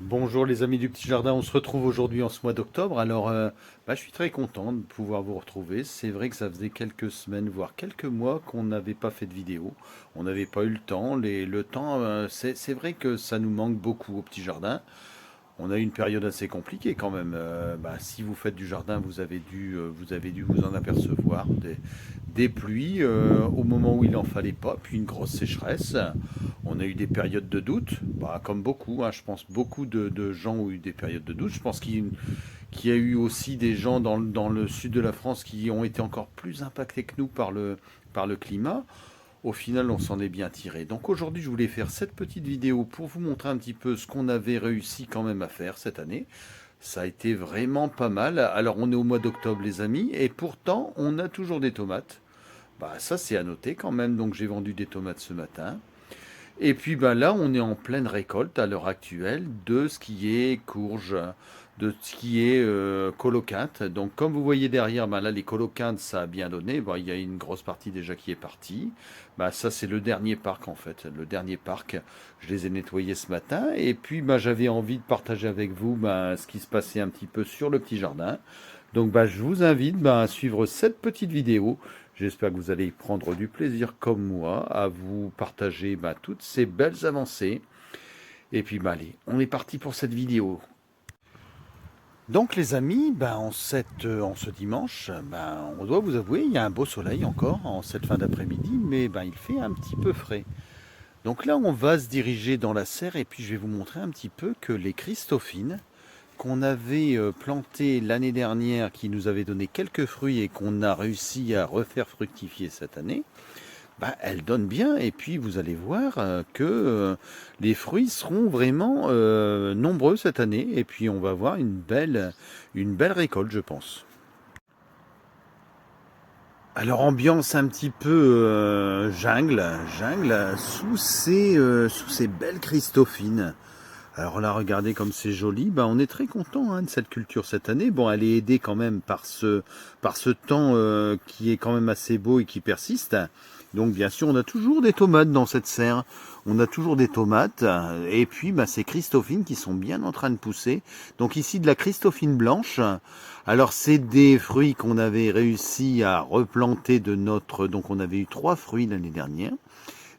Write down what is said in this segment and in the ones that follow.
Bonjour les amis du petit jardin, on se retrouve aujourd'hui en ce mois d'octobre. Alors, je suis très content de pouvoir vous retrouver. C'est vrai que ça faisait quelques semaines, voire quelques mois qu'on n'avait pas fait de vidéo. On n'avait pas eu le temps. Le temps, c'est vrai que ça nous manque beaucoup au petit jardin. On a eu une période assez compliquée quand même. Si vous faites du jardin, vous avez dû vous en apercevoir. Des pluies au moment où il en fallait pas, puis une grosse sécheresse. On a eu des périodes de doute, comme beaucoup. Je pense beaucoup de gens ont eu des périodes de doute. Je pense qu'il y a eu aussi des gens dans le sud de la France qui ont été encore plus impactés que nous par le climat. Au final, on s'en est bien tiré. Donc aujourd'hui, je voulais faire cette petite vidéo pour vous montrer un petit peu ce qu'on avait réussi quand même à faire cette année. Ça a été vraiment pas mal. Alors on est au mois d'octobre les amis, et pourtant on a toujours des tomates. Ça c'est à noter quand même, donc j'ai vendu des tomates ce matin. Et puis là, on est en pleine récolte à l'heure actuelle de ce qui est courge, de ce qui est colocante. Donc comme vous voyez derrière, là les colocantes, ça a bien donné. Il y a une grosse partie déjà qui est partie. Ça c'est le dernier parc en fait. Le dernier parc, je les ai nettoyés ce matin. Et puis j'avais envie de partager avec vous ce qui se passait un petit peu sur le petit jardin. Donc je vous invite à suivre cette petite vidéo. J'espère que vous allez y prendre du plaisir comme moi à vous partager toutes ces belles avancées. Et puis allez, on est parti pour cette vidéo. Donc les amis, en ce dimanche, on doit vous avouer, il y a un beau soleil encore en cette fin d'après-midi, mais il fait un petit peu frais. Donc là, on va se diriger dans la serre et puis je vais vous montrer un petit peu que les Christophines qu'on avait planté l'année dernière, qui nous avait donné quelques fruits et qu'on a réussi à refaire fructifier cette année, elles donnent bien. Et puis vous allez voir que les fruits seront vraiment nombreux cette année. Et puis on va avoir une belle récolte, je pense. Alors ambiance un petit peu jungle sous ces belles Christophines. Alors là, regardez comme c'est joli. On est très content de cette culture cette année. Bon, elle est aidée quand même par ce temps qui est quand même assez beau et qui persiste. Donc bien sûr, on a toujours des tomates dans cette serre. On a toujours des tomates. Et puis, c'est Christophine qui sont bien en train de pousser. Donc ici, de la Christophine blanche. Alors c'est des fruits qu'on avait réussi à replanter de notre... Donc on avait eu 3 fruits l'année dernière.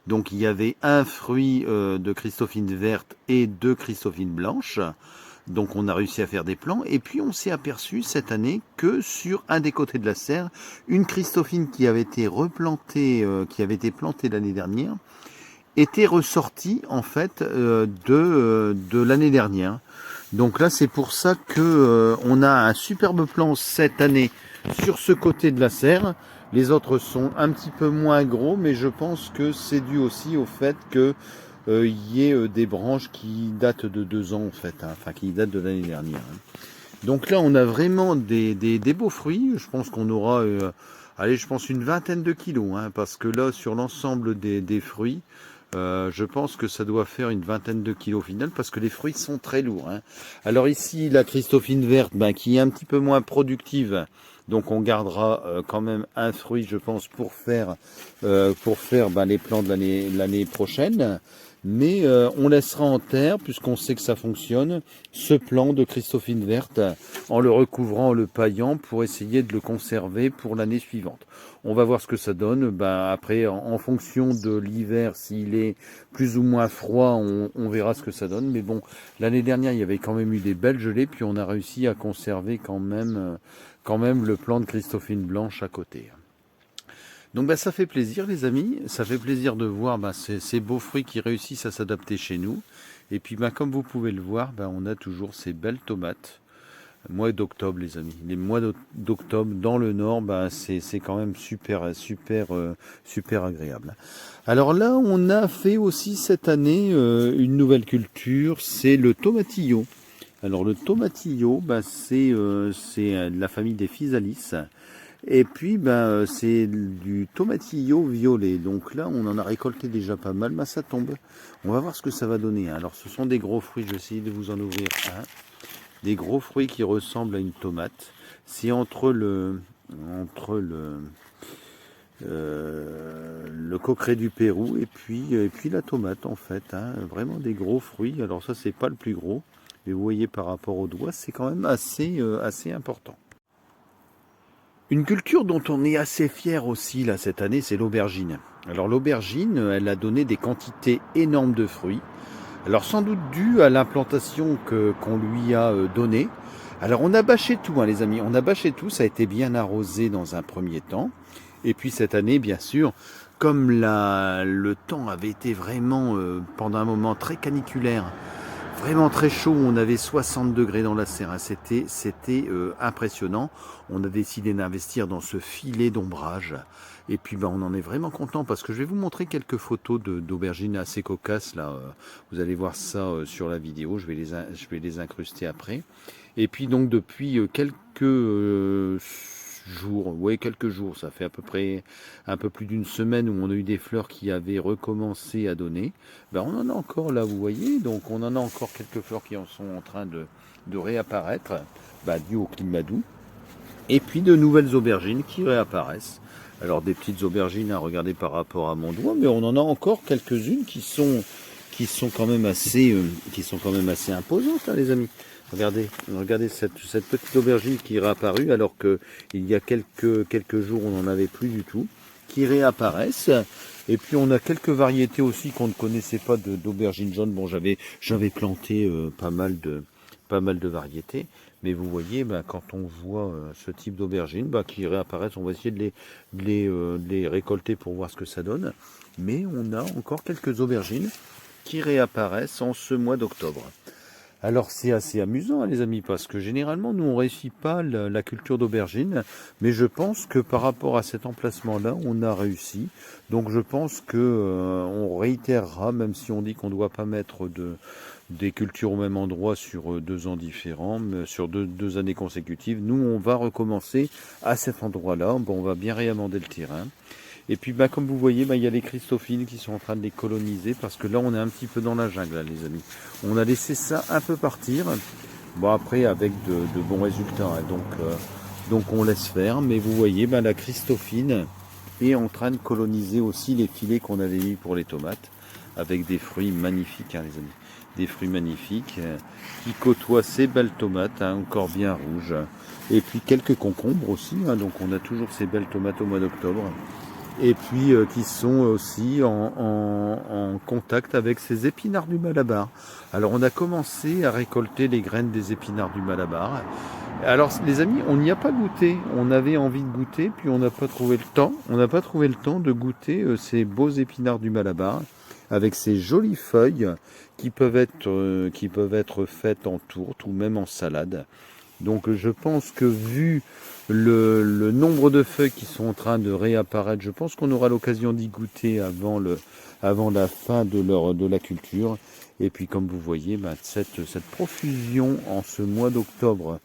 Donc il y avait un fruit de Christophine verte et 2 Christophine blanches. Donc on a réussi à faire des plants. Et puis on s'est aperçu cette année que sur un des côtés de la serre, une Christophine qui avait été replantée, qui avait été plantée l'année dernière, était ressortie en fait de l'année dernière. Donc là c'est pour ça que on a un superbe plan cette année sur ce côté de la serre. Les autres sont un petit peu moins gros, mais je pense que c'est dû aussi au fait que y ait des branches qui datent de 2 ans en fait, enfin qui datent de l'année dernière. Donc là on a vraiment des beaux fruits. Je pense qu'on aura, allez, je pense une vingtaine de kilos, parce que là sur l'ensemble des fruits, je pense que ça doit faire une vingtaine de kilos au final parce que les fruits sont très lourds. Alors ici, la Christophine verte, qui est un petit peu moins productive. Donc on gardera quand même un fruit, je pense, pour faire les plants de l'année prochaine. Mais on laissera en terre, puisqu'on sait que ça fonctionne, ce plant de Christophine verte en le recouvrant, en le paillant pour essayer de le conserver pour l'année suivante. On va voir ce que ça donne. Après, en fonction de l'hiver, s'il est plus ou moins froid, on verra ce que ça donne. Mais bon, l'année dernière, il y avait quand même eu des belles gelées, puis on a réussi à conserver quand même le plant de Christophine blanche à côté. Donc ça fait plaisir les amis, ça fait plaisir de voir ces beaux fruits qui réussissent à s'adapter chez nous. Et puis comme vous pouvez le voir, on a toujours ces belles tomates. Mois d'octobre les amis, les mois d'octobre dans le nord, c'est quand même super agréable. Alors là on a fait aussi cette année une nouvelle culture, c'est le tomatillo. Alors le tomatillo, c'est de la famille des physalis. Et puis c'est du tomatillo violet. Donc là on en a récolté déjà pas mal. Ça tombe. On va voir ce que ça va donner. Alors ce sont des gros fruits. Je vais essayer de vous en ouvrir un. Des gros fruits qui ressemblent à une tomate. C'est le coqueret du Pérou et puis la tomate en fait. Vraiment des gros fruits. Alors ça c'est pas le plus gros. Mais vous voyez, par rapport aux doigts, c'est quand même assez important. Une culture dont on est assez fier aussi là cette année, c'est l'aubergine. Alors l'aubergine, elle a donné des quantités énormes de fruits. Alors sans doute dû à l'implantation qu'on lui a donnée. Alors on a bâché tout, hein, les amis, on a bâché tout, ça a été bien arrosé dans un premier temps. Et puis cette année, bien sûr, comme le temps avait été vraiment pendant un moment très caniculaire, vraiment très chaud, on avait 60 degrés dans la serre, hein. C'était impressionnant. On a décidé d'investir dans ce filet d'ombrage. Et puis on en est vraiment content parce que je vais vous montrer quelques photos d'aubergines assez cocasses là. Vous allez voir ça sur la vidéo, je vais les incruster après. Et puis donc depuis quelques jours, ça fait à peu près un peu plus d'une semaine où on a eu des fleurs qui avaient recommencé à donner. On en a encore là, vous voyez, donc on en a encore quelques fleurs qui en sont en train de réapparaître, dû au climat doux. Et puis de nouvelles aubergines qui réapparaissent. Alors des petites aubergines à regarder par rapport à mon doigt, mais on en a encore quelques-unes qui sont quand même assez imposantes, hein, les amis. Regardez cette petite aubergine qui est réapparue alors que il y a quelques jours on n'en avait plus du tout, qui réapparaissent. Et puis on a quelques variétés aussi qu'on ne connaissait pas d'aubergines jaunes. Bon, j'avais planté pas mal de variétés, mais vous voyez, quand on voit ce type d'aubergine qui réapparaissent, on va essayer de les récolter pour voir ce que ça donne. Mais on a encore quelques aubergines qui réapparaissent en ce mois d'octobre. Alors c'est assez amusant, hein, les amis, parce que généralement nous on réussit pas la culture d'aubergine, mais je pense que par rapport à cet emplacement-là, on a réussi. Donc je pense que on réitérera, même si on dit qu'on ne doit pas mettre des cultures au même endroit sur 2 ans différents, mais sur deux années consécutives. Nous on va recommencer à cet endroit-là. On va bien réamender le terrain. Et puis comme vous voyez, il y a les Christophines qui sont en train de les coloniser parce que là on est un petit peu dans la jungle, là, les amis. On a laissé ça un peu partir. Bon, après avec de bons résultats, hein. Donc on laisse faire. Mais vous voyez, la Christophine est en train de coloniser aussi les filets qu'on avait mis pour les tomates, avec des fruits magnifiques, hein, les amis. Des fruits magnifiques qui côtoient ces belles tomates, hein, encore bien rouges. Et puis quelques concombres aussi, hein. Donc on a toujours ces belles tomates au mois d'octobre. Et puis qui sont aussi en contact avec ces épinards du Malabar. Alors on a commencé à récolter les graines des épinards du Malabar. Alors les amis, on n'y a pas goûté. On avait envie de goûter, puis on n'a pas trouvé le temps. On n'a pas trouvé le temps de goûter ces beaux épinards du Malabar avec ces jolies feuilles qui peuvent être faites en tourte ou même en salade. Donc je pense que vu le nombre de feuilles qui sont en train de réapparaître, je pense qu'on aura l'occasion d'y goûter avant la fin de la culture. Et puis comme vous voyez, cette profusion en ce mois d'octobre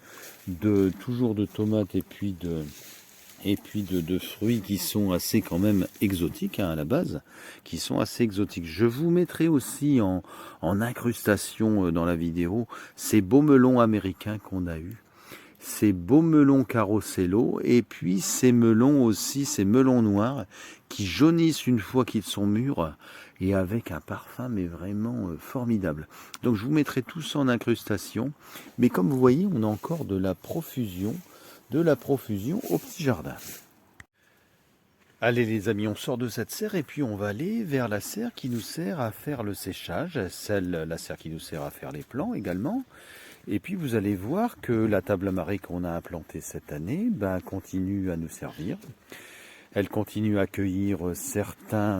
toujours de tomates et puis de fruits qui sont assez quand même exotiques, hein, à la base, qui sont assez exotiques. Je vous mettrai aussi en incrustation dans la vidéo ces beaux melons américains qu'on a eus. Ces beaux melons Carosello et puis ces melons noirs qui jaunissent une fois qu'ils sont mûrs et avec un parfum mais vraiment formidable. Donc je vous mettrai tout ça en incrustation, mais comme vous voyez, on a encore de la profusion au petit jardin. Allez les amis, on sort de cette serre et puis on va aller vers la serre qui nous sert à faire le séchage, la serre qui nous sert à faire les plants également. Et puis vous allez voir que la table à marée qu'on a implantée cette année continue à nous servir. Elle continue à accueillir certains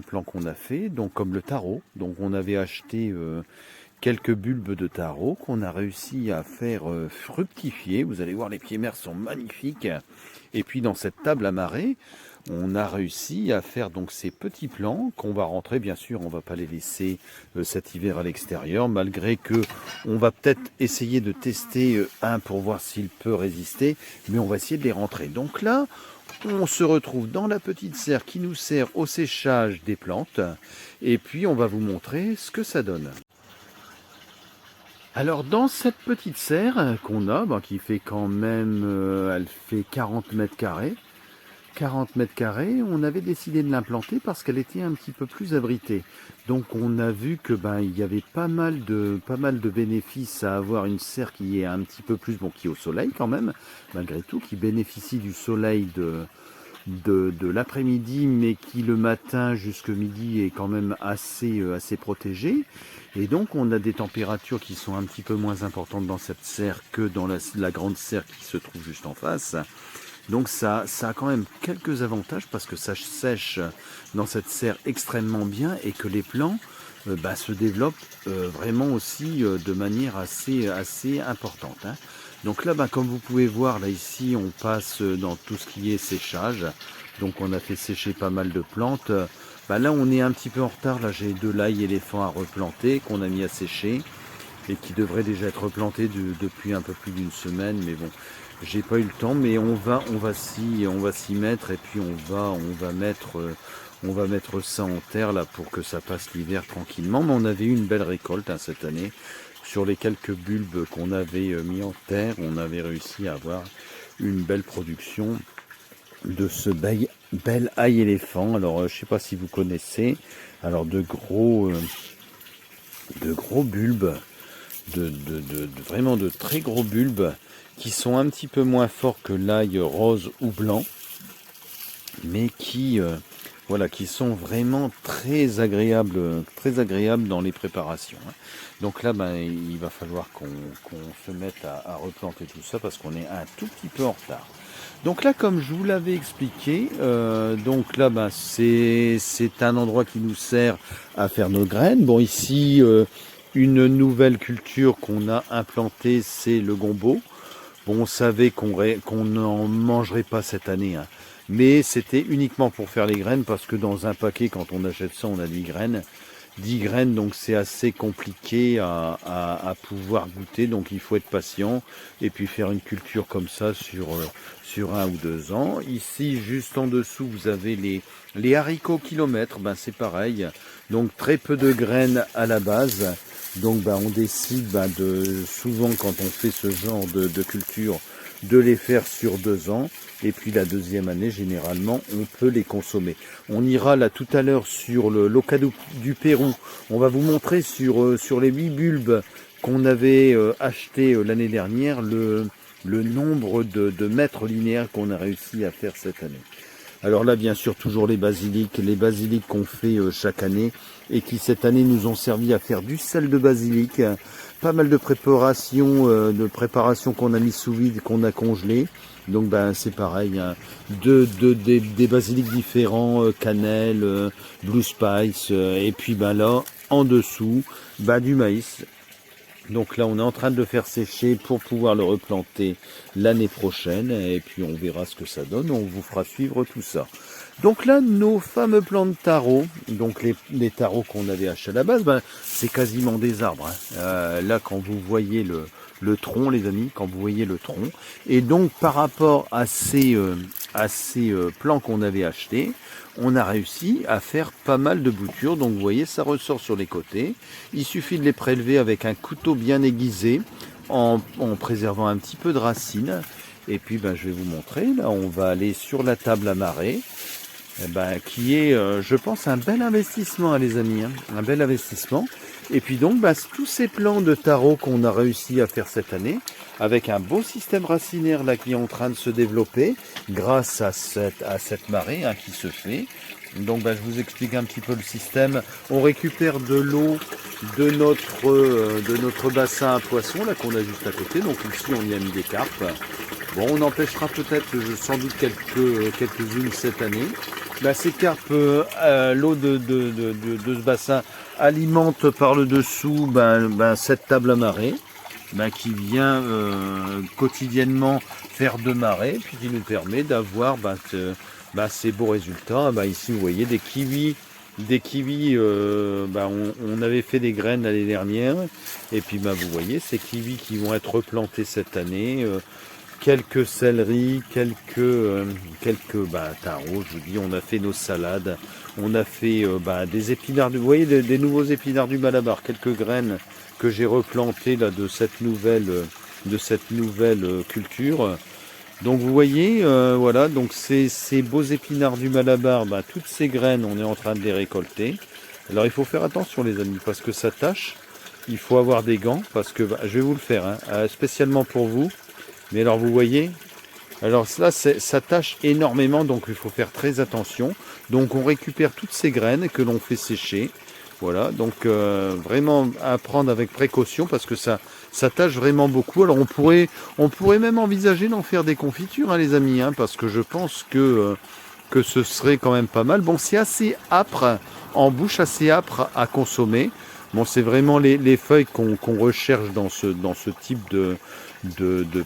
plants qu'on a fait, donc comme le taro. Donc on avait acheté quelques bulbes de taro qu'on a réussi à faire fructifier. Vous allez voir, les pieds mères sont magnifiques. Et puis dans cette table à marée, on a réussi à faire donc ces petits plants qu'on va rentrer, bien sûr, on va pas les laisser cet hiver à l'extérieur, malgré que on va peut-être essayer de tester un pour voir s'il peut résister, mais on va essayer de les rentrer. Donc là, on se retrouve dans la petite serre qui nous sert au séchage des plantes, et puis on va vous montrer ce que ça donne. Alors dans cette petite serre qu'on a, qui fait quand même, elle fait 40 mètres carrés, 40 mètres carrés, on avait décidé de l'implanter parce qu'elle était un petit peu plus abritée. Donc on a vu que il y avait pas mal de bénéfices à avoir une serre qui est un petit peu plus, qui est au soleil quand même, malgré tout, qui bénéficie du soleil de l'après-midi, mais qui le matin jusque midi est quand même assez protégé. Et donc on a des températures qui sont un petit peu moins importantes dans cette serre que dans la grande serre qui se trouve juste en face. Donc ça a quand même quelques avantages parce que ça sèche dans cette serre extrêmement bien et que les plants se développent vraiment aussi de manière assez importante, hein. Donc là, comme vous pouvez voir, là ici, on passe dans tout ce qui est séchage. Donc on a fait sécher pas mal de plantes. Là, on est un petit peu en retard. Là, j'ai de l'ail éléphant à replanter qu'on a mis à sécher et qui devrait déjà être replanté depuis un peu plus d'une semaine. Mais bon, j'ai pas eu le temps. Mais on va s'y mettre et puis on va mettre ça en terre là pour que ça passe l'hiver tranquillement. Mais on avait eu une belle récolte, hein, cette année. Sur les quelques bulbes qu'on avait mis en terre, on avait réussi à avoir une belle production de ce bel ail éléphant. Alors, je sais pas si vous connaissez. Alors, de gros bulbes, vraiment de très gros bulbes qui sont un petit peu moins forts que l'ail rose ou blanc, mais qui sont vraiment très agréables dans les préparations, hein. Donc là, il va falloir qu'on se mette à replanter tout ça parce qu'on est un tout petit peu en retard. Donc là, comme je vous l'avais expliqué, c'est un endroit qui nous sert à faire nos graines. Bon, ici, une nouvelle culture qu'on a implantée, c'est le gombo. Bon, on savait qu'on n'en mangerait pas cette année, hein. Mais c'était uniquement pour faire les graines parce que dans un paquet, quand on achète ça, on a 10 graines. 10 graines, donc c'est assez compliqué à pouvoir goûter. Donc il faut être patient et puis faire une culture comme ça sur 1 ou 2 ans. Ici, juste en dessous, vous avez les haricots kilomètres. C'est pareil. Donc très peu de graines à la base. Donc on décide souvent quand on fait ce genre de culture de les faire sur 2 ans. Et puis la deuxième année, généralement, on peut les consommer. On ira là tout à l'heure sur l'Oca du Pérou. On va vous montrer sur les 8 bulbes qu'on avait achetés l'année dernière, le nombre de mètres linéaires qu'on a réussi à faire cette année. Alors là, bien sûr, toujours les basiliques qu'on fait chaque année et qui cette année nous ont servi à faire du sel de basilic, pas mal de préparations qu'on a mis sous vide, qu'on a congelé. Donc c'est pareil, hein, des basiliques différents, cannelle, blue spice, et puis là en dessous du maïs. Donc là on est en train de le faire sécher pour pouvoir le replanter l'année prochaine et puis on verra ce que ça donne, on vous fera suivre tout ça. Donc là nos fameux plants de taro, donc les taros qu'on avait achetés à la base, c'est quasiment des arbres, hein. Là quand vous voyez le tronc, les amis, quand vous voyez le tronc. Et donc, par rapport à ces plants qu'on avait achetés, on a réussi à faire pas mal de boutures. Donc, vous voyez, ça ressort sur les côtés. Il suffit de les prélever avec un couteau bien aiguisé, en préservant un petit peu de racines. Et puis, je vais vous montrer. Là, on va aller sur la table à marrer. Qui est, je pense, un bel investissement, les amis, hein, un bel investissement. Et puis donc, tous ces plants de taro qu'on a réussi à faire cette année, avec un beau système racinaire là qui est en train de se développer, grâce à cette marée, hein, qui se fait. Donc, je vous explique un petit peu le système. On récupère de l'eau de notre bassin à poissons là qu'on a juste à côté. Donc ici, on y a mis des carpes. Bon, on empêchera peut-être sans doute quelques-unes cette année. Ces carpes, l'eau de ce bassin alimente par le dessous cette table à marée qui vient quotidiennement faire de marée, puis qui nous permet d'avoir ces beaux résultats. Ici, vous voyez des kiwis. On avait fait des graines l'année dernière. Et puis, vous voyez, ces kiwis qui vont être replantés cette année. Quelques céleris, quelques taros, je vous dis, on a fait nos salades, on a fait des épinards, vous voyez, des nouveaux épinards du Malabar, quelques graines que j'ai replantées là de cette nouvelle culture. Donc vous voyez, voilà, donc ces beaux épinards du Malabar, bah, toutes ces graines, on est en train de les récolter. Alors il faut faire attention les amis, parce que ça tâche. Il faut avoir des gants, parce que bah, je vais vous le faire, hein, spécialement pour vous. Mais alors vous voyez, alors là ça tâche énormément, donc il faut faire très attention. Donc on récupère toutes ces graines que l'on fait sécher. Voilà, donc vraiment à prendre avec précaution parce que ça tâche vraiment beaucoup. Alors on pourrait même envisager d'en faire des confitures, hein, les amis, hein, parce que je pense que ce serait quand même pas mal. Bon, c'est assez âpre en bouche, assez âpre à consommer. Bon, c'est vraiment les feuilles qu'on recherche dans ce type de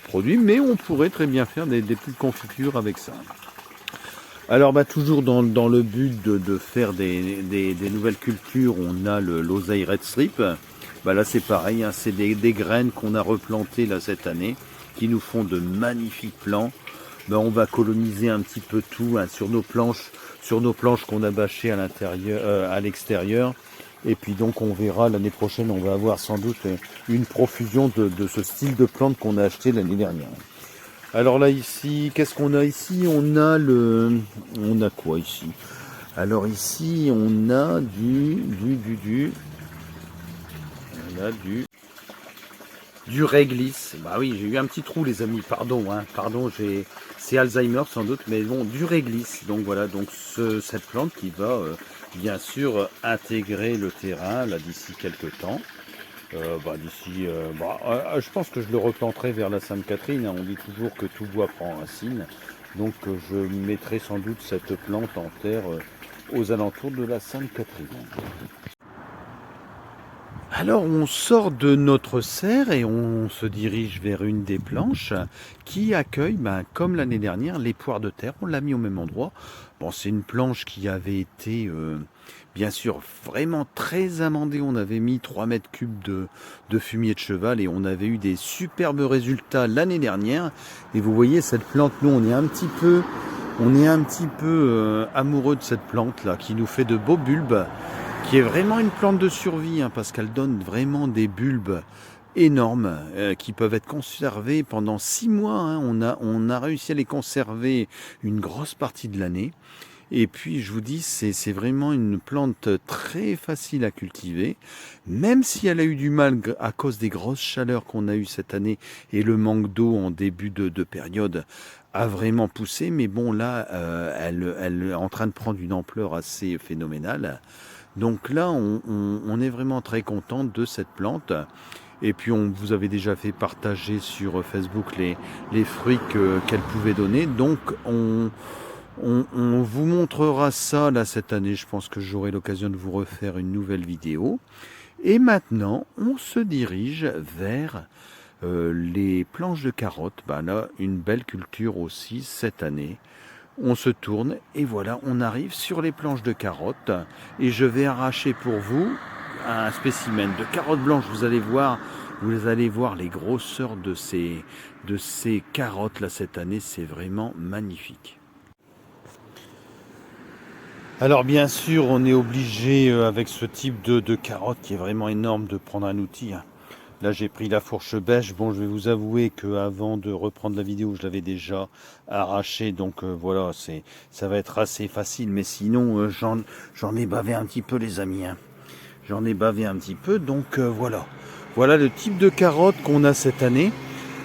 produit, mais on pourrait très bien faire des petites confitures avec ça. Alors bah, toujours dans le but de faire des nouvelles cultures, on a l'oseille red strip. Bah, là c'est pareil, hein, c'est des graines qu'on a replantées là cette année, qui nous font de magnifiques plants. Bah, on va coloniser un petit peu tout, hein, sur nos planches qu'on a bâchées à l'intérieur, à l'extérieur. Et puis donc on verra l'année prochaine, on va avoir sans doute une profusion de ce style de plantes qu'on a acheté l'année dernière. Alors là ici, qu'est-ce qu'on a ici? On a quoi ici? Alors ici on a du réglisse. Bah oui, j'ai eu un petit trou les amis, pardon, hein, pardon, c'est Alzheimer sans doute, mais bon, du réglisse. Donc voilà, donc cette plante qui va bien sûr intégrer le terrain là d'ici quelques temps. Je pense que je le replanterai vers la Sainte-Catherine, hein. On dit toujours que tout bois prend racine. Donc je mettrai sans doute cette plante en terre aux alentours de la Sainte-Catherine. Alors on sort de notre serre et on se dirige vers une des planches qui accueille, comme l'année dernière, les poires de terre. On l'a mis au même endroit. Bon, c'est une planche qui avait été, bien sûr, vraiment très amendée. On avait mis 3 mètres cubes de fumier de cheval et on avait eu des superbes résultats l'année dernière. Et vous voyez, cette plante, nous, on est un petit peu amoureux de cette plante là, qui nous fait de beaux bulbes, qui est vraiment une plante de survie, hein, parce qu'elle donne vraiment des bulbes énormes qui peuvent être conservés pendant 6 mois. Hein. On a réussi à les conserver une grosse partie de l'année. Et puis je vous dis, c'est vraiment une plante très facile à cultiver, même si elle a eu du mal à cause des grosses chaleurs qu'on a eues cette année et le manque d'eau en début de période a vraiment poussé. Mais bon là, elle est en train de prendre une ampleur assez phénoménale. Donc là, on est vraiment très content de cette plante. Et puis on vous avait déjà fait partager sur Facebook les fruits qu'elle pouvait donner. Donc on vous montrera ça là cette année. Je pense que j'aurai l'occasion de vous refaire une nouvelle vidéo. Et maintenant, on se dirige vers les planches de carottes. Là, une belle culture aussi cette année. On se tourne et voilà, on arrive sur les planches de carottes et je vais arracher pour vous un spécimen de carottes blanches. Vous allez voir les grosseurs de ces carottes là cette année, c'est vraiment magnifique. Alors bien sûr, on est obligé avec ce type de carottes qui est vraiment énorme de prendre un outil, hein. Là j'ai pris la fourche bêche. Bon, je vais vous avouer que avant de reprendre la vidéo, je l'avais déjà arraché, donc voilà, ça va être assez facile. Mais sinon, j'en ai bavé un petit peu les amis, hein. J'en ai bavé un petit peu, donc voilà. Voilà le type de carottes qu'on a cette année.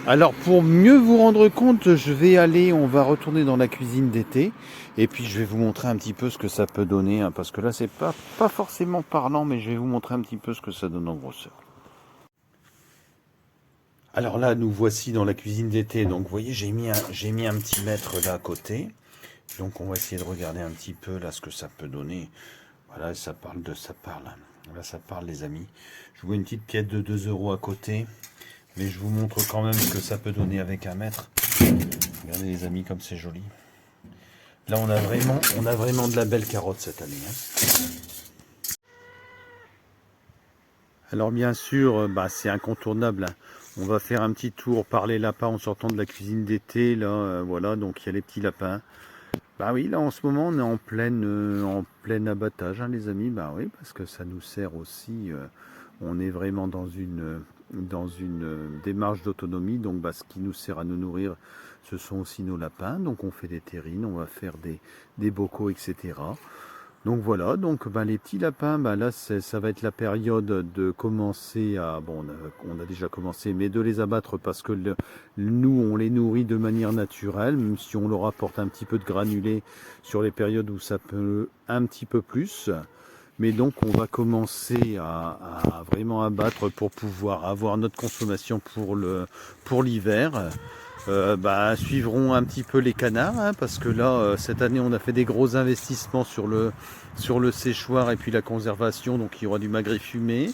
Alors pour mieux vous rendre compte, on va retourner dans la cuisine d'été et puis je vais vous montrer un petit peu ce que ça peut donner, hein, parce que là c'est pas forcément parlant, mais je vais vous montrer un petit peu ce que ça donne en grosseur. Alors là, nous voici dans la cuisine d'été. Donc, vous voyez, j'ai mis un petit mètre là à côté. Donc, on va essayer de regarder un petit peu là ce que ça peut donner. Voilà, ça parle. Là, ça parle, les amis. Je vois une petite pièce de 2 € à côté. Mais je vous montre quand même ce que ça peut donner avec un mètre. Regardez, les amis, comme c'est joli. Là, on a vraiment de la belle carotte cette année, hein. Alors bien sûr, c'est incontournable, hein. On va faire un petit tour par les lapins en sortant de la cuisine d'été. Là, voilà, donc il y a les petits lapins. Bah oui, là en ce moment on est en plein abattage, hein, les amis. Bah oui, parce que ça nous sert aussi. On est vraiment dans dans une démarche d'autonomie. Donc ce qui nous sert à nous nourrir, ce sont aussi nos lapins. Donc on fait des terrines, on va faire des bocaux, etc. Donc voilà, donc les petits lapins, là ça va être la période de commencer à, bon on a déjà commencé, mais de les abattre parce que nous on les nourrit de manière naturelle, même si on leur apporte un petit peu de granulés sur les périodes où ça peut un petit peu plus. Mais donc on va commencer à vraiment abattre pour pouvoir avoir notre consommation pour l'hiver. Suivront un petit peu les canards, hein, parce que là cette année on a fait des gros investissements sur le séchoir et puis la conservation, donc il y aura du magret fumé.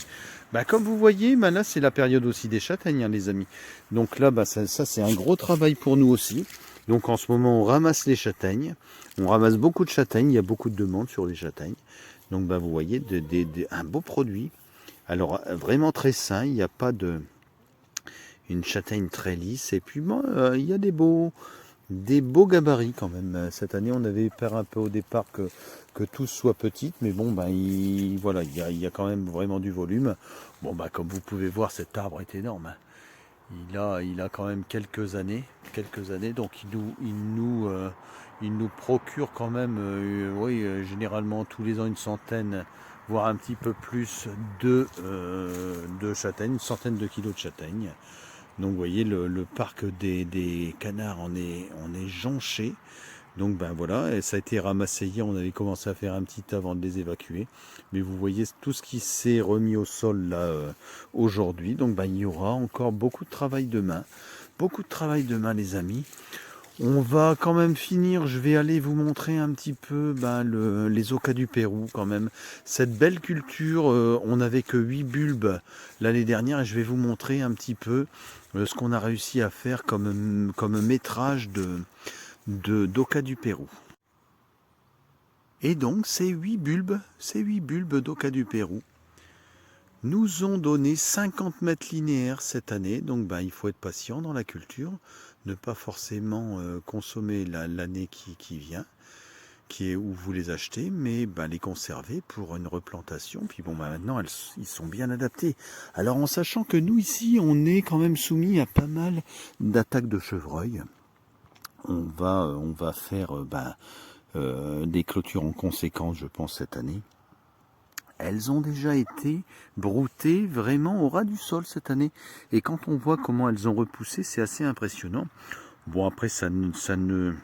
Comme vous voyez, là c'est la période aussi des châtaignes, hein, les amis. Donc là ça c'est un gros travail pour nous aussi. Donc en ce moment on ramasse les châtaignes, on ramasse beaucoup de châtaignes, il y a beaucoup de demandes sur les châtaignes. Donc vous voyez un beau produit. Alors vraiment très sain, il n'y a pas une châtaigne très lisse, et puis il y a des beaux gabarits quand même. Cette année on avait peur un peu au départ que tout soit petit, mais bon il y a quand même vraiment du volume. Comme vous pouvez voir, cet arbre est énorme, hein. Il a quand même quelques années, donc il nous procure quand même, généralement tous les ans une centaine, voire un petit peu plus de châtaignes, une centaine de kilos de châtaignes. Donc vous voyez, le parc des canards en est jonché. Donc voilà, et ça a été ramassé hier, on avait commencé à faire un petit tas avant de les évacuer. Mais vous voyez tout ce qui s'est remis au sol là aujourd'hui. Donc il y aura encore beaucoup de travail demain. Beaucoup de travail demain, les amis. On va quand même finir, je vais aller vous montrer un petit peu les ocas du Pérou quand même. Cette belle culture, on n'avait que 8 bulbes l'année dernière, et je vais vous montrer un petit peu ce qu'on a réussi à faire comme métrage d'Oca du Pérou. Et donc ces 8 bulbes d'Oca du Pérou nous ont donné 50 mètres linéaires cette année. Donc il faut être patient dans la culture, ne pas forcément consommer l'année qui vient, qui est où vous les achetez, mais les conserver pour une replantation. Puis maintenant ils sont bien adaptés. Alors en sachant que nous ici on est quand même soumis à pas mal d'attaques de chevreuils. On va faire des clôtures en conséquence, je pense, cette année. Elles ont déjà été broutées vraiment au ras du sol cette année. Et quand on voit comment elles ont repoussé, c'est assez impressionnant. Bon, après, ça n'a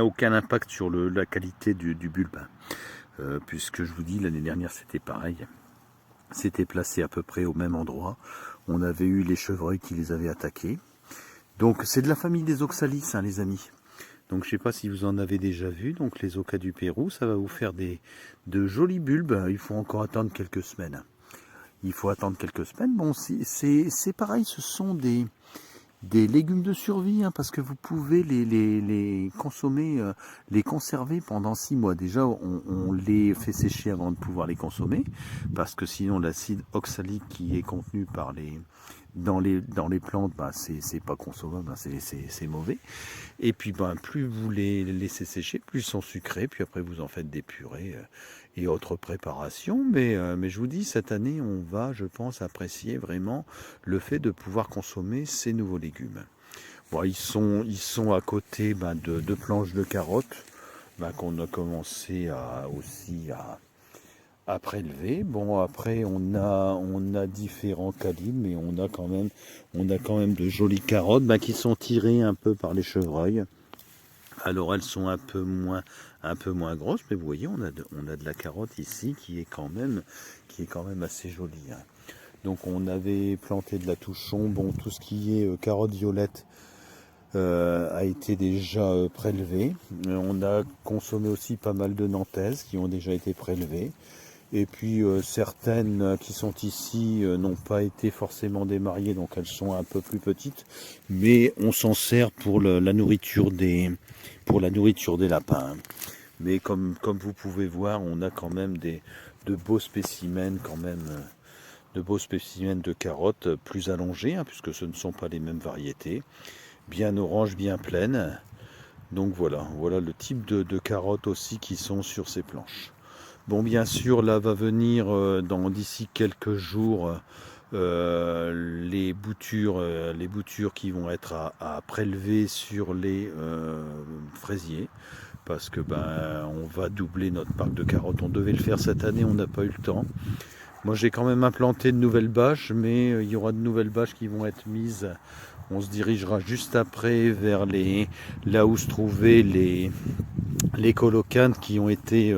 aucun impact sur la qualité du bulbe. Puisque je vous dis, l'année dernière, c'était pareil. C'était placé à peu près au même endroit. On avait eu les chevreuils qui les avaient attaqués. Donc c'est de la famille des oxalis, hein, les amis. Donc je ne sais pas si vous en avez déjà vu. Donc les ocas du Pérou, ça va vous faire de jolis bulbes. Il faut encore attendre quelques semaines. Bon, c'est pareil, ce sont des légumes de survie, hein, parce que vous pouvez les consommer, les conserver pendant 6 mois. Déjà, on les fait sécher avant de pouvoir les consommer, parce que sinon l'acide oxalique qui est contenu dans les plantes, c'est pas consommable, c'est mauvais. Et puis plus vous les laissez sécher, plus ils sont sucrés, puis après vous en faites des purées et autres préparations. Mais je vous dis, cette année on va, je pense, apprécier vraiment le fait de pouvoir consommer ces nouveaux légumes. Bon, ils sont à côté de planches de carottes qu'on a commencé à prélever. Bon, après on a différents calibres, mais on a quand même de jolies carottes qui sont tirées un peu par les chevreuils. Alors elles sont un peu moins grosses, mais vous voyez, on a de la carotte ici qui est quand même assez jolie, hein. Donc on avait planté de la touchon. Bon, tout ce qui est carotte violette a été déjà prélevé. On a consommé aussi pas mal de nantaises qui ont déjà été prélevées. Et puis certaines qui sont ici n'ont pas été forcément démariées, donc elles sont un peu plus petites, mais on s'en sert pour la nourriture des lapins. Mais comme vous pouvez voir, on a quand même de beaux spécimens de carottes plus allongées, hein, puisque ce ne sont pas les mêmes variétés, bien orange, bien pleines. Donc voilà le type de carottes aussi qui sont sur ces planches. Bon, bien sûr, là va venir d'ici quelques jours les boutures qui vont être à prélever sur les fraisiers, parce que on va doubler notre parc de carottes. On devait le faire cette année, on n'a pas eu le temps. Moi j'ai quand même implanté de nouvelles bâches, mais il y aura de nouvelles bâches qui vont être mises. On se dirigera juste après vers là où se trouvaient les colocanes qui ont été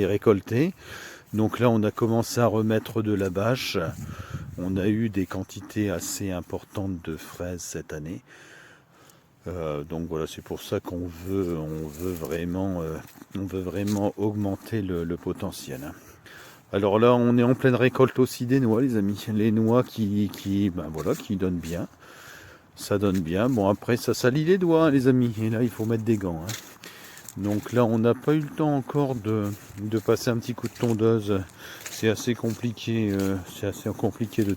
récoltés. Donc là on a commencé à remettre de la bâche. On a eu des quantités assez importantes de fraises cette année. Donc voilà, c'est pour ça qu'on veut vraiment augmenter le potentiel. Alors là, on est en pleine récolte aussi des noix, les amis. Les noix qui donnent bien. Ça donne bien. Bon, après, ça salit les doigts, hein, les amis. Et là, il faut mettre des gants. Hein. Donc là, on n'a pas eu le temps encore de passer un petit coup de tondeuse. C'est assez compliqué. De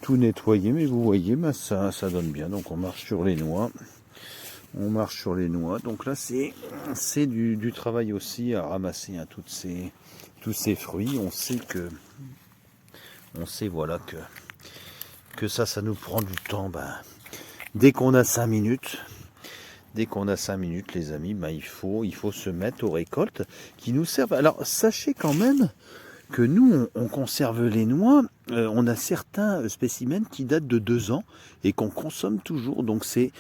tout nettoyer. Mais vous voyez, ça donne bien. Donc on marche sur les noix. Donc là, c'est du travail aussi à ramasser hein, tous ces fruits. On sait voilà que ça nous prend du temps. Dès qu'on a 5 minutes, les amis, il faut se mettre aux récoltes qui nous servent. Alors sachez quand même que nous, on conserve les noix. On a certains spécimens qui datent de 2 ans et qu'on consomme toujours. Donc c'est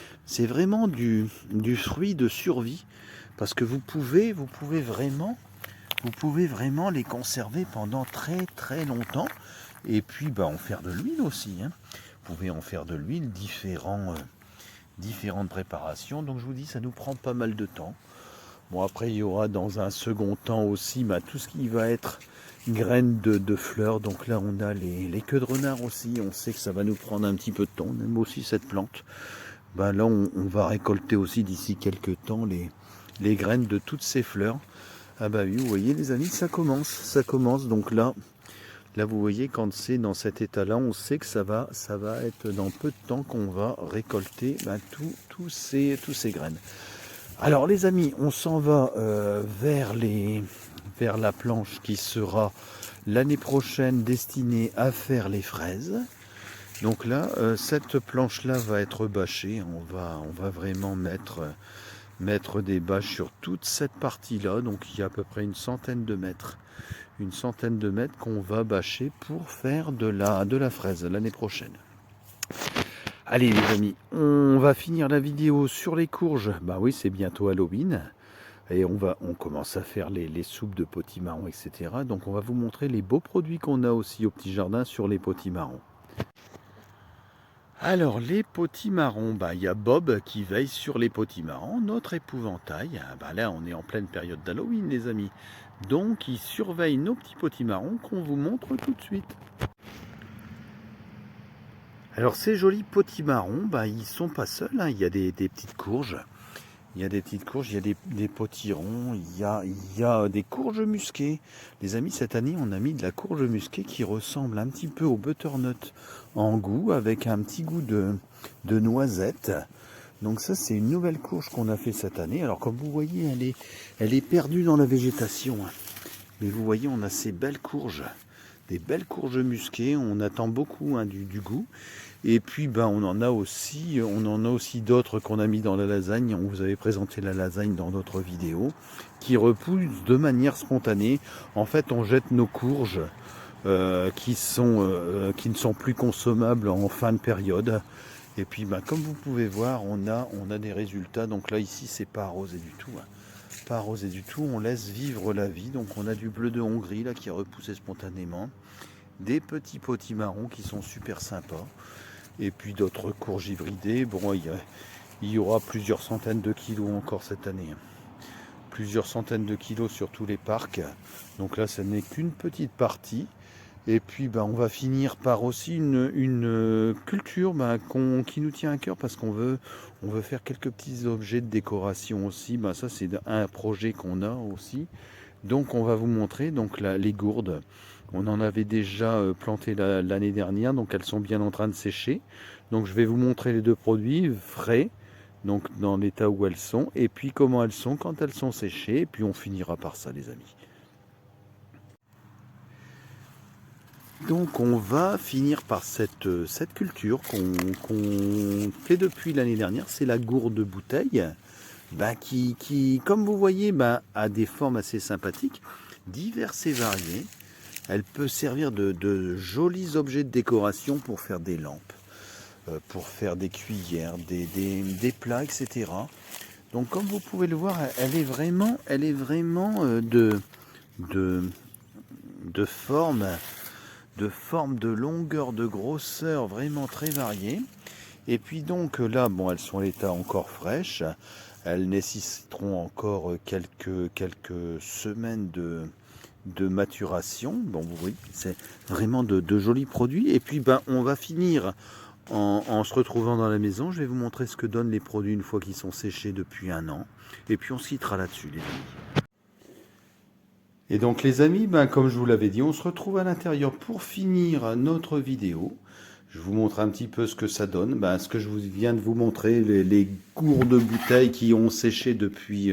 vraiment du fruit de survie, parce que vous pouvez vraiment les conserver pendant très très longtemps. Et puis en faire de l'huile aussi. Hein. Vous pouvez en faire de l'huile, différentes préparations. Donc je vous dis, ça nous prend pas mal de temps. Bon, après il y aura dans un second temps aussi tout ce qui va être graines de fleurs. Donc là on a les queues de renard aussi. On sait que ça va nous prendre un petit peu de temps. On aime aussi cette plante. Là on va récolter aussi d'ici quelques temps les graines de toutes ces fleurs. Ah oui, vous voyez les amis, ça commence. Donc là vous voyez, quand c'est dans cet état-là, on sait que ça va être dans peu de temps qu'on va récolter tous ces graines. Alors les amis, on s'en va vers la planche qui sera l'année prochaine destinée à faire les fraises. Donc là, cette planche-là va être bâchée. On va vraiment mettre des bâches sur toute cette partie-là. Donc il y a à peu près une centaine de mètres qu'on va bâcher pour faire de la fraise l'année prochaine. Allez les amis, on va finir la vidéo sur les courges. Oui, c'est bientôt Halloween. Et on commence à faire les soupes de potimarron, etc. Donc on va vous montrer les beaux produits qu'on a aussi au petit jardin sur les potimarrons. Alors les potimarrons, il y a Bob qui veille sur les potimarrons, notre épouvantail. Là on est en pleine période d'Halloween les amis. Donc il surveille nos petits potimarrons qu'on vous montre tout de suite. Alors ces jolis potimarrons, ils sont pas seuls, hein. Il y a des petites courges. Il y a des potirons, il y a des courges musquées. Les amis, cette année, on a mis de la courge musquée qui ressemble un petit peu au butternut en goût, avec un petit goût de noisette. Donc ça, c'est une nouvelle courge qu'on a fait cette année. Alors comme vous voyez, elle est perdue dans la végétation. Mais vous voyez, on a ces belles courges, des belles courges musquées. On attend beaucoup du goût. Et puis on en a aussi d'autres qu'on a mis dans la lasagne. On vous avait présenté la lasagne dans d'autres vidéos, qui repoussent de manière spontanée. En fait, on jette nos courges qui ne sont plus consommables en fin de période. Et puis comme vous pouvez voir, on a des résultats. Donc là ici c'est pas arrosé du tout. Hein. Pas arrosé du tout, on laisse vivre la vie. Donc on a du bleu de Hongrie là qui est repoussé spontanément. Des petits potimarrons qui sont super sympas. Et puis d'autres courges hybridées. Bon, il y aura plusieurs centaines de kilos encore cette année. Plusieurs centaines de kilos sur tous les parcs. Donc là, ce n'est qu'une petite partie. Et puis on va finir par aussi une culture qui nous tient à cœur, parce qu'on veut faire quelques petits objets de décoration aussi. Ça c'est un projet qu'on a aussi. Donc on va vous montrer les gourdes. On en avait déjà planté l'année dernière, donc elles sont bien en train de sécher. Donc je vais vous montrer les deux produits frais, donc dans l'état où elles sont, et puis comment elles sont quand elles sont séchées, et puis on finira par ça les amis. donc on va finir par cette culture qu'on fait depuis l'année dernière, c'est la gourde bouteille, qui, comme vous voyez, a des formes assez sympathiques, diverses et variées. Elle peut servir de jolis objets de décoration pour faire des lampes, pour faire des cuillères, des plats, etc. Donc comme vous pouvez le voir, elle est vraiment de, de forme, de longueur, de grosseur vraiment très variée. Et puis donc là, bon, elles sont à l'état encore fraîches. Elles nécessiteront encore quelques semaines de maturation. Bon, vous voyez, c'est vraiment de jolis produits. Et puis on va finir en se retrouvant dans la maison. Je vais vous montrer ce que donnent les produits une fois qu'ils sont séchés depuis 1 an. Et puis on se quittera là-dessus, les amis. Et donc les amis, comme je vous l'avais dit, on se retrouve à l'intérieur pour finir notre vidéo. Je vous montre un petit peu ce que ça donne. Ce que je viens de vous montrer, les gourdes bouteilles qui ont séché depuis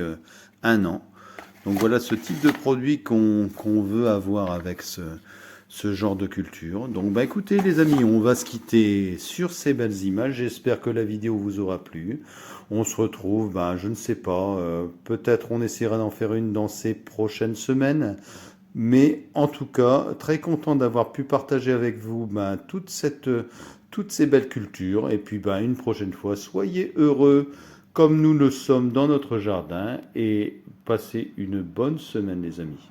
1 an. Donc voilà ce type de produit qu'on veut avoir avec ce genre de culture. Donc écoutez les amis, on va se quitter sur ces belles images. J'espère que la vidéo vous aura plu. On se retrouve, je ne sais pas, peut-être on essaiera d'en faire une dans ces prochaines semaines. Mais en tout cas, très content d'avoir pu partager avec vous toutes ces belles cultures. Et puis une prochaine fois, soyez heureux comme nous le sommes dans notre jardin et passez une bonne semaine les amis.